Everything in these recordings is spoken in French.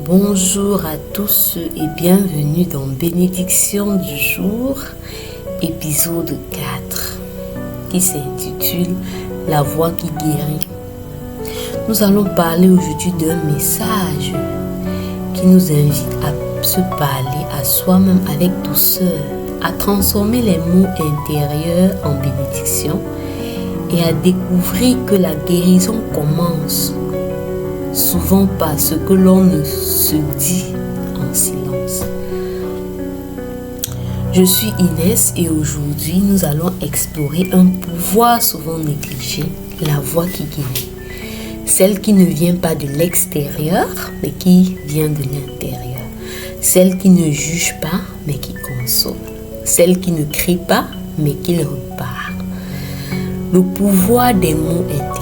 Bonjour à tous et bienvenue dans Bénédiction du jour, épisode 4, qui s'intitule La voix qui guérit. Nous allons parler aujourd'hui d'un message qui nous invite à se parler à soi-même avec douceur, à transformer les mots intérieurs en bénédiction et à découvrir que la guérison commence souvent par ce que l'on ne se dit en silence. Je suis Inès et aujourd'hui nous allons explorer un pouvoir souvent négligé, la voix qui guérit. Celle qui ne vient pas de l'extérieur mais qui vient de l'intérieur. Celle qui ne juge pas mais qui console. Celle qui ne crie pas mais qui repart. Le pouvoir des mots intérieurs.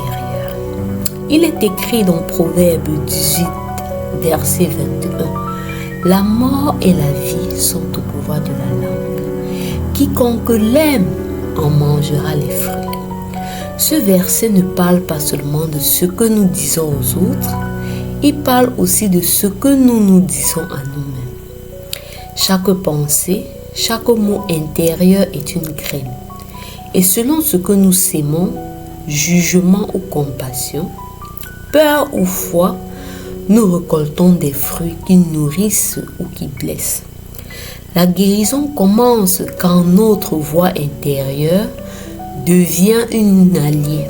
Il est écrit dans Proverbe 18, verset 21. La mort et la vie sont au pouvoir de la langue. Quiconque l'aime en mangera les fruits. Ce verset ne parle pas seulement de ce que nous disons aux autres, il parle aussi de ce que nous nous disons à nous-mêmes. Chaque pensée, chaque mot intérieur est une graine. Et selon ce que nous sémons, jugement ou compassion, peur ou foi, nous récoltons des fruits qui nourrissent ou qui blessent. La guérison commence quand notre voix intérieure devient une alliée,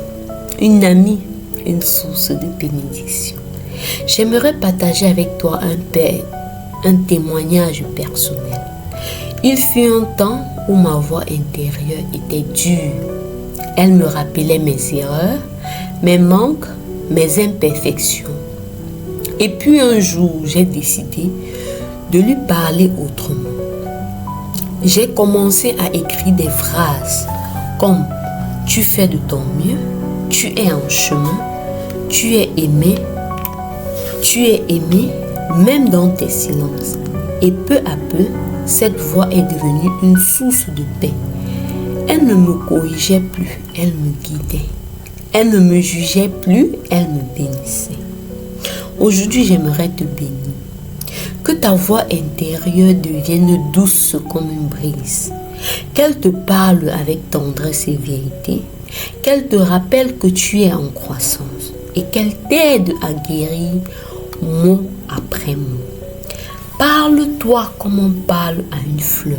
une amie, une source de bénédiction. J'aimerais partager avec toi un témoignage personnel. Il fut un temps où ma voix intérieure était dure. Elle me rappelait mes erreurs, mes manques, mes imperfections. Et puis un jour, j'ai décidé de lui parler autrement. J'ai commencé à écrire des phrases comme « Tu fais de ton mieux, tu es en chemin, tu es aimé même dans tes silences. » Et peu à peu, cette voix est devenue une source de paix. Elle ne me corrigeait plus, elle me guidait. Elle ne me jugeait plus, elle me bénissait. Aujourd'hui, j'aimerais te bénir. Que ta voix intérieure devienne douce comme une brise. Qu'elle te parle avec tendresse et vérité. Qu'elle te rappelle que tu es en croissance. Et qu'elle t'aide à guérir mot après mot. Parle-toi comme on parle à une fleur.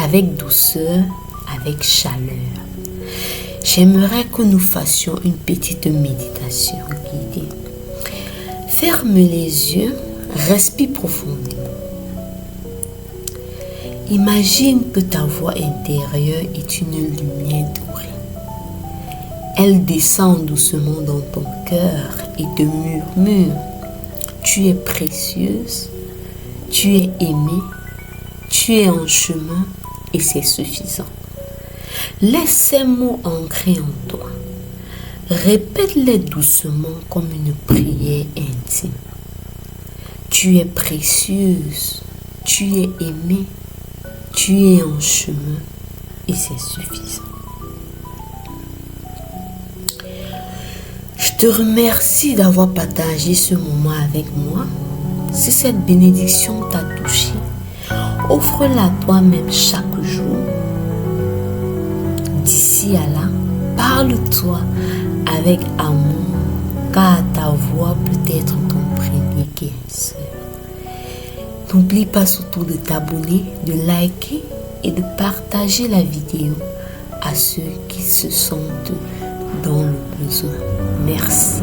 Avec douceur, avec chaleur. J'aimerais que nous fassions une petite méditation guidée. Ferme les yeux, respire profondément. Imagine que ta voix intérieure est une lumière dorée. Elle descend doucement dans ton cœur et te murmure. Tu es précieuse, tu es aimée, tu es en chemin et c'est suffisant. Laisse ces mots ancrés en toi. Répète-les doucement comme une prière intime. Tu es précieuse, tu es aimée, tu es en chemin et c'est suffisant. Je te remercie d'avoir partagé ce moment avec moi. Si cette bénédiction t'a touché, offre-la toi-même chaque jour. D'ici à là, parle-toi avec amour, car ta voix peut être ton premier guérisseur. N'oublie pas surtout de t'abonner, de liker et de partager la vidéo à ceux qui se sentent dans le besoin. Merci.